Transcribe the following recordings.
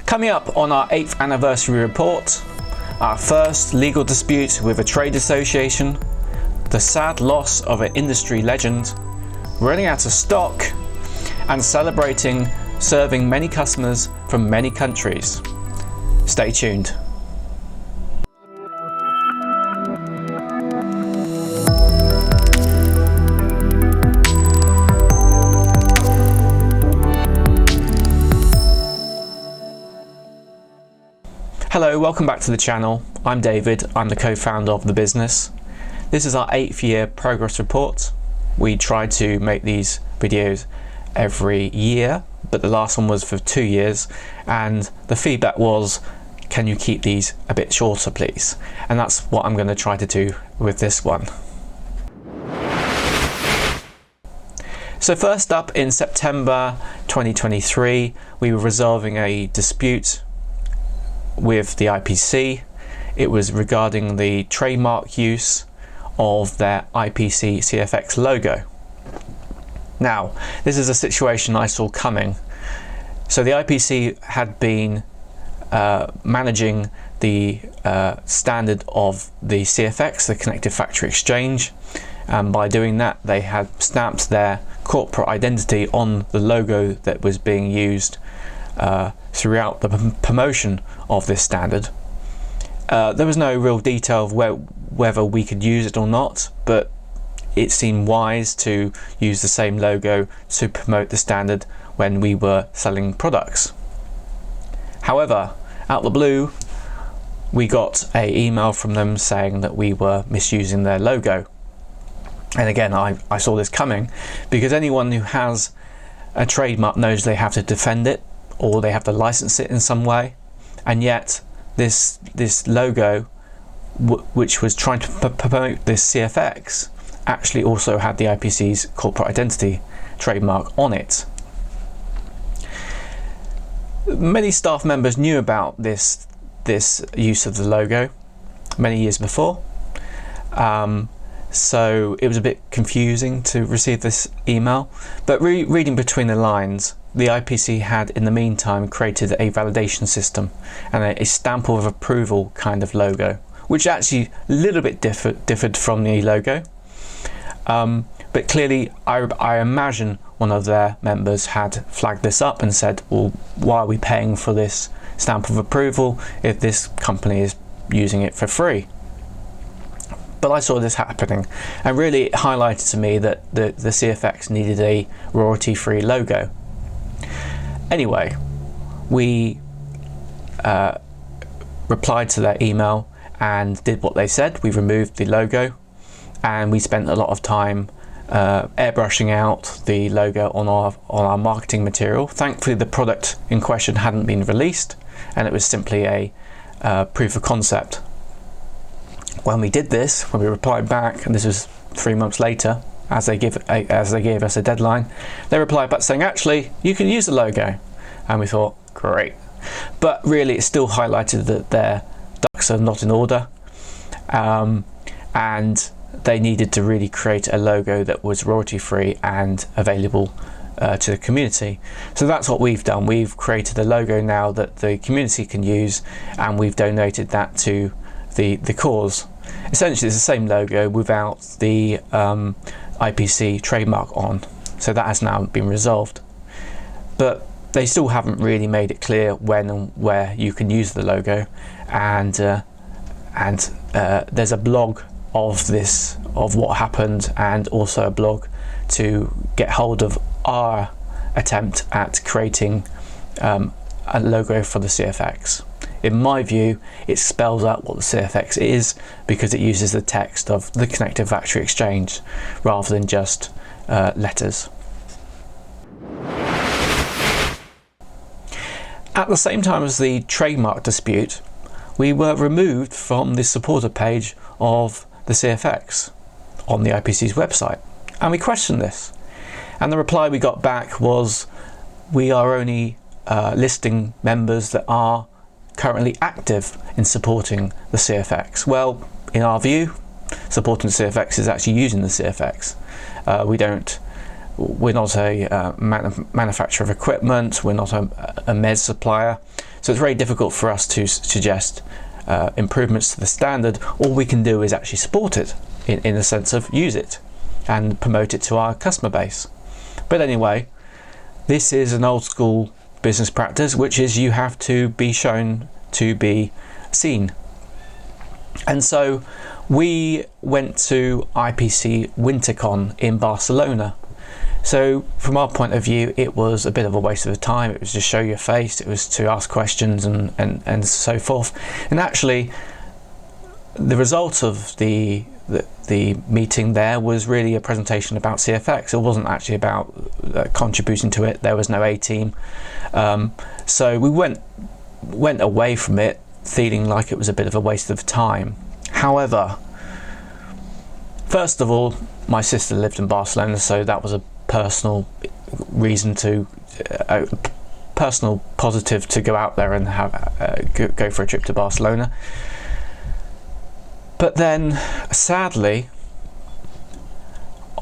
Coming up on our 8th anniversary report, our first legal dispute with a trade association, the sad loss of an industry legend, running out of stock, and celebrating serving many customers from many countries. Stay tuned. Hello, welcome back to the channel. I'm David, I'm the co-founder of the business. This is our 8th year progress report. We try to make these videos every year, but the last one was for 2 years, and the feedback was, can you keep these a bit shorter please? And that's what I'm going to try to do with this one. So first up, in September 2023, we were resolving a dispute with the IPC. It was regarding the trademark use of their IPC CFX logo. Now, this is a situation I saw coming. So the IPC had been managing the standard of the CFX, the Connected Factory Exchange, and by doing that they had stamped their corporate identity on the logo that was being used throughout the promotion of this standard. There was no real detail of whether we could use it or not, but it seemed wise to use the same logo to promote the standard when we were selling products. However, out of the blue, we got an email from them saying that we were misusing their logo. And again, I saw this coming, because anyone who has a trademark knows they have to defend it or they have to license it in some way, and yet this logo, which was trying to promote this CFX, actually also had the IPC's corporate identity trademark on it. Many staff members knew about this use of the logo many years before, so it was a bit confusing to receive this email, but reading between the lines, the IPC had in the meantime created a validation system and a stamp of approval kind of logo, which actually a little bit differed from the logo. But clearly I imagine one of their members had flagged this up and said, well, why are we paying for this stamp of approval if this company is using it for free? But I saw this happening, and really it highlighted to me that the CFX needed a royalty-free logo. Anyway, we replied to their email and did what they said. We removed the logo, and we spent a lot of time airbrushing out the logo on our marketing material. Thankfully, the product in question hadn't been released, and it was simply a proof of concept. When we did this, when we replied back, and this was 3 months later, as they gave us a deadline, they replied back saying, actually, you can use the logo. And we thought, great. But really, it still highlighted that their ducks are not in order, and they needed to really create a logo that was royalty-free and available to the community. So that's what we've done. We've created a logo now that the community can use, and we've donated that to the cause. Essentially, it's the same logo without the IPC trademark on. So that has now been resolved. But they still haven't really made it clear when and where you can use the logo, and there's a blog of what happened, and also a blog to get hold of our attempt at creating a logo for the CFX. In my view, it spells out what the CFX is, because it uses the text of the Connected Factory Exchange rather than just letters. At the same time as the trademark dispute, we were removed from the supporter page of the CFX on the IPC's website, and we questioned this, and the reply we got back was, we are only listing members that are currently active in supporting the CFX. Well, in our view, supporting the CFX is actually using the CFX. We're not a manufacturer of equipment, we're not a MES supplier, So it's very difficult for us to suggest improvements to the standard. All we can do is actually support it in the sense of use it and promote it to our customer base. But anyway, this is an old school business practice, which is you have to be shown to be seen. And so we went to IPC Wintercom in Barcelona. So from our point of view, it was a bit of a waste of time. It was to show your face, it was to ask questions and so forth. And actually, the result of the meeting there was really a presentation about CFX. It wasn't actually about contributing to it. There was no A team. So we went away from it feeling like it was a bit of a waste of time. However, first of all, my sister lived in Barcelona, so that was a personal reason to personal positive to go out there and have go for a trip to Barcelona. But then sadly,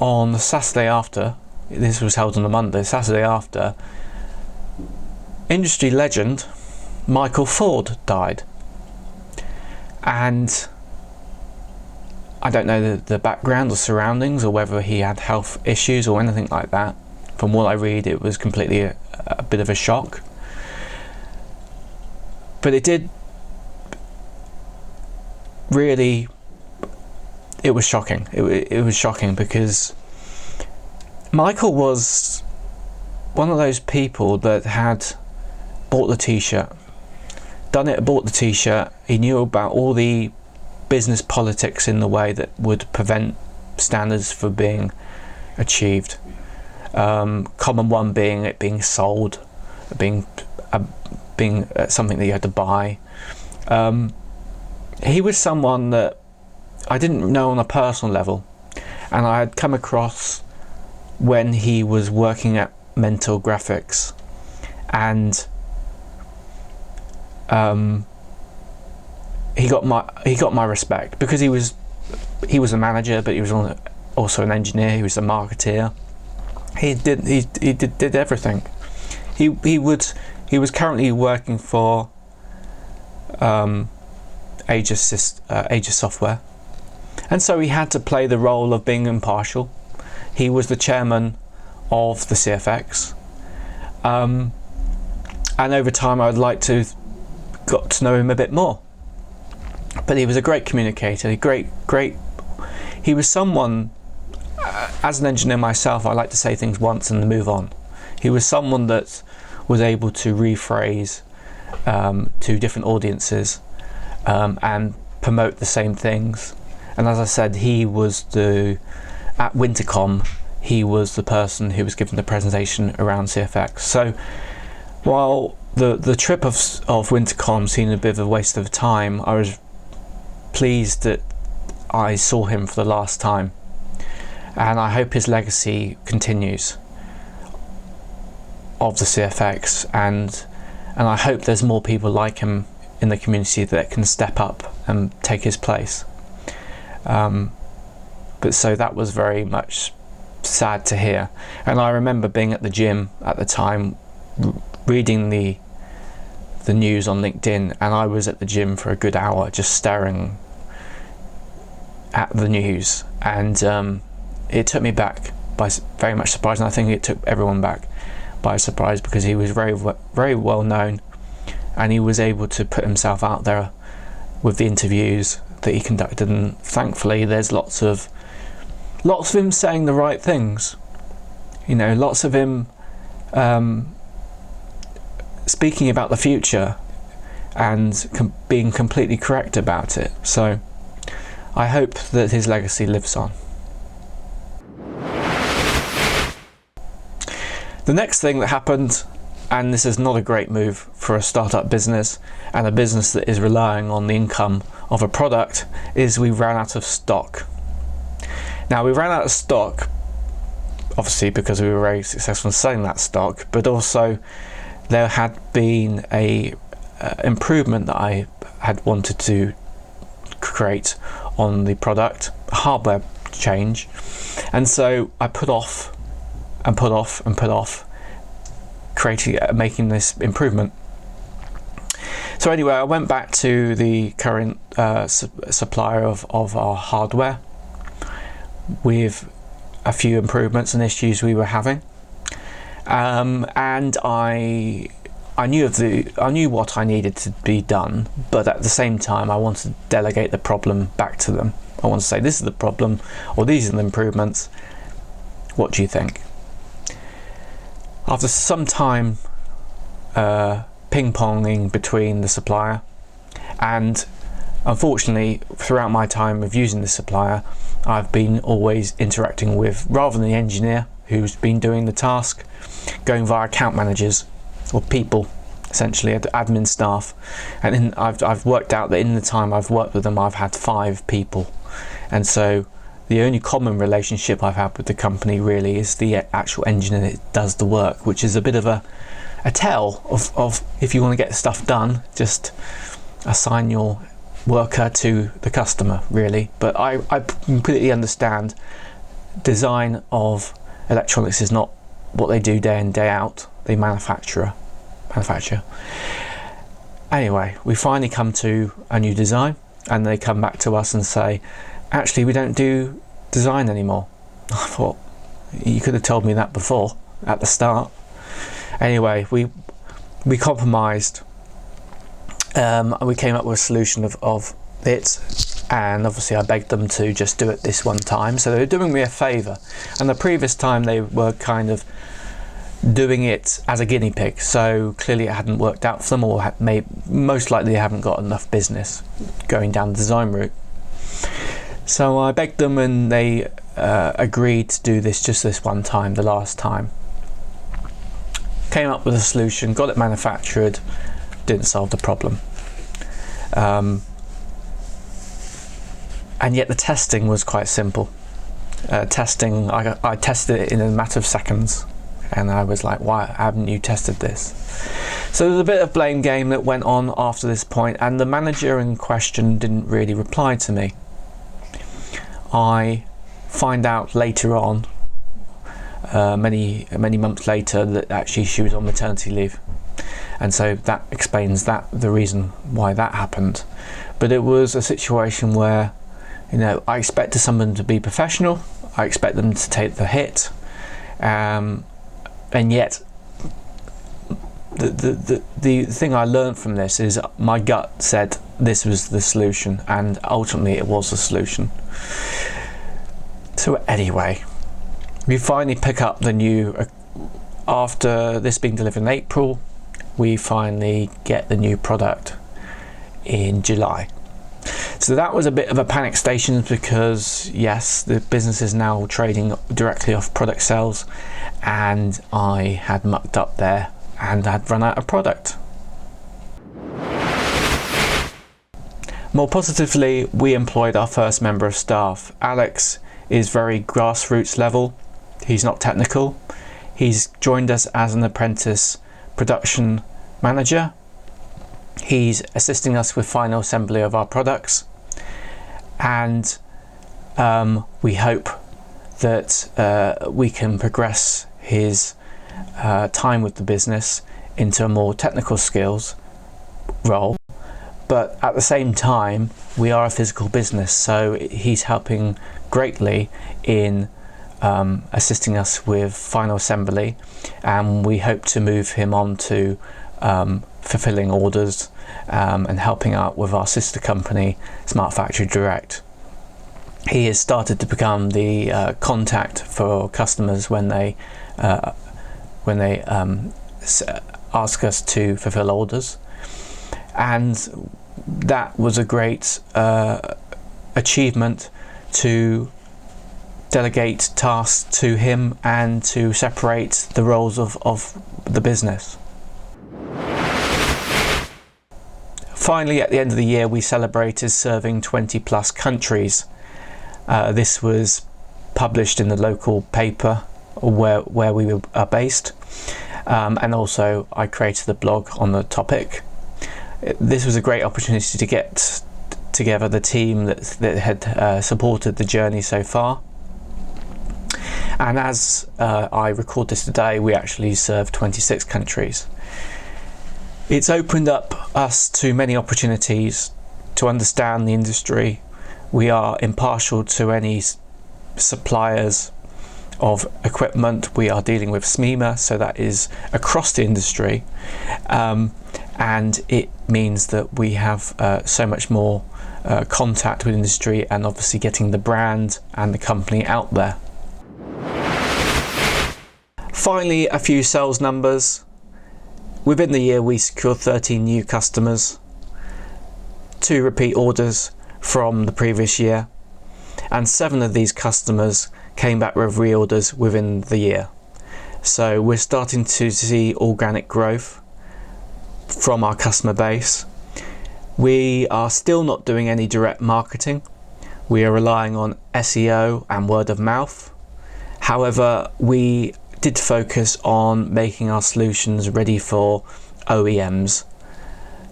on the Saturday after, this was held on the Monday, Saturday after, industry legend Michael Ford died. And I don't know the background or surroundings or whether he had health issues or anything like that. From what I read, it was completely a bit of a shock. But it did really, it was shocking. It was shocking because Michael was one of those people that had bought the t-shirt, bought the t-shirt. He knew about all the business politics in the way that would prevent standards from being achieved. Common one being it being sold, being something that you had to buy. He was someone that I didn't know on a personal level, and I had come across when he was working at Mental Graphics, and he got my respect because he was a manager, but he was also an engineer. He was a marketeer. He did everything. He was currently working for Aegis Software, and so he had to play the role of being impartial. He was the chairman of the CFX, and over time I would like to got to know him a bit more. But he was a great communicator, he was someone, as an engineer myself, I like to say things once and move on. He was someone that was able to rephrase to different audiences and promote the same things. And as I said, at Wintercom, he was the person who was giving the presentation around CFX. So while the trip of Wintercom seemed a bit of a waste of time, I was pleased that I saw him for the last time, and I hope his legacy continues of the CFX, and I hope there's more people like him in the community that can step up and take his place. But so that was very much sad to hear. And I remember being at the gym at the time, reading the news on LinkedIn, and I was at the gym for a good hour just staring at the news, and it took me back by very much surprise, and I think it took everyone back by surprise, because he was very well known, and he was able to put himself out there with the interviews that he conducted, and thankfully there's lots of him saying the right things, lots of him speaking about the future and being completely correct about it. So I hope that his legacy lives on. The next thing that happened, and this is not a great move for a startup business and a business that is relying on the income of a product, is we ran out of stock. Now, we ran out of stock obviously because we were very successful in selling that stock, but also there had been a improvement that I had wanted to create on the product, a hardware change, and so I put off making this improvement. So anyway, I went back to the current supplier of our hardware with a few improvements and issues we were having, and I knew what I needed to be done, but at the same time I wanted to delegate the problem back to them. I want to say, this is the problem, or these are the improvements. What do you think? After some time ping-ponging between the supplier, and unfortunately throughout my time of using the supplier, I've been always interacting with, rather than the engineer who's been doing the task, going via account managers, or people, essentially admin staff. And I've worked out that in the time I've worked with them, I've had 5 people, and so the only common relationship I've had with the company really is the actual engineer that does the work, which is a bit of a tell of if you want to get stuff done, just assign your worker to the customer, really. But I completely understand design of electronics is not what they do day in, day out. They manufacture. Anyway, we finally come to a new design, and they come back to us and say, actually, we don't do design anymore. I thought, you could have told me that before, at the start. Anyway, we compromised. We came up with a solution of it, and obviously I begged them to just do it this one time. So they were doing me a favour, and the previous time they were kind of doing it as a guinea pig, so clearly it hadn't worked out for them, or most likely they haven't got enough business going down the design route. So I begged them, and they agreed to do this just this one time, the last time. Came up with a solution, got it manufactured, didn't solve the problem. And yet the testing was quite simple. I tested it in a matter of seconds, and I was like, why haven't you tested this? So there's a bit of blame game that went on after this point, and the manager in question didn't really reply to me. I find out later on, many months later, that actually she was on maternity leave, and so that explains the reason why that happened. But it was a situation where, you know, I expected someone to be professional, I expect them to take the hit, and yet the thing I learned from this is my gut said this was the solution, and ultimately it was the solution. So anyway, we finally pick up the new, after this being delivered in April, we finally get the new product in July. So that was a bit of a panic station, because yes, the business is now trading directly off product sales, and I had mucked up there and had run out of product. More positively, we employed our first member of staff. Alex is very grassroots level. He's not technical. He's joined us as an apprentice production manager. He's assisting us with final assembly of our products, and we hope that we can progress his time with the business into a more technical skills role. But at the same time, we are a physical business, so he's helping greatly in assisting us with final assembly, and we hope to move him on to fulfilling orders and helping out with our sister company, Smart Factory Direct. He has started to become the contact for customers when they ask us to fulfill orders, and that was a great achievement, to delegate tasks to him and to separate the roles of the business. Finally, at the end of the year, we celebrated serving 20 plus countries. This was published in the local paper where we are based, and also I created a blog on the topic. This was a great opportunity to get together the team that had supported the journey so far. And as I record this today, we actually serve 26 countries. It's opened up us to many opportunities to understand the industry. We are impartial to any suppliers of equipment. We are dealing with SMEMA, so that is across the industry, and it means that we have so much more contact with industry, and obviously getting the brand and the company out there. Finally, a few sales numbers. Within the year we secured 13 new customers, 2 repeat orders from the previous year, and 7 of these customers came back with reorders within the year. So we're starting to see organic growth from our customer base. We are still not doing any direct marketing. We are relying on SEO and word of mouth. However, we did focus on making our solutions ready for OEMs.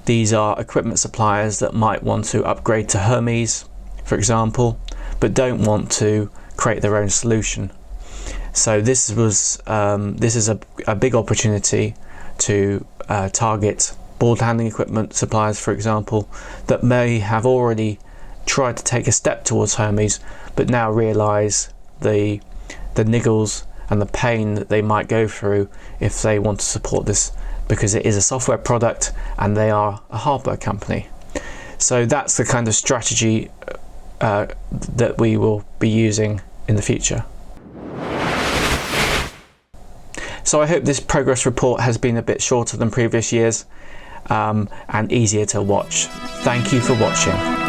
These are equipment suppliers that might want to upgrade to Hermes, for example, but don't want to create their own solution. So this is a big opportunity to target board handling equipment suppliers, for example, that may have already tried to take a step towards Hermes, but now realise the niggles and the pain that they might go through if they want to support this, because it is a software product and they are a hardware company. So that's the kind of strategy that we will be using in the future. So I hope this progress report has been a bit shorter than previous years and easier to watch. Thank you for watching.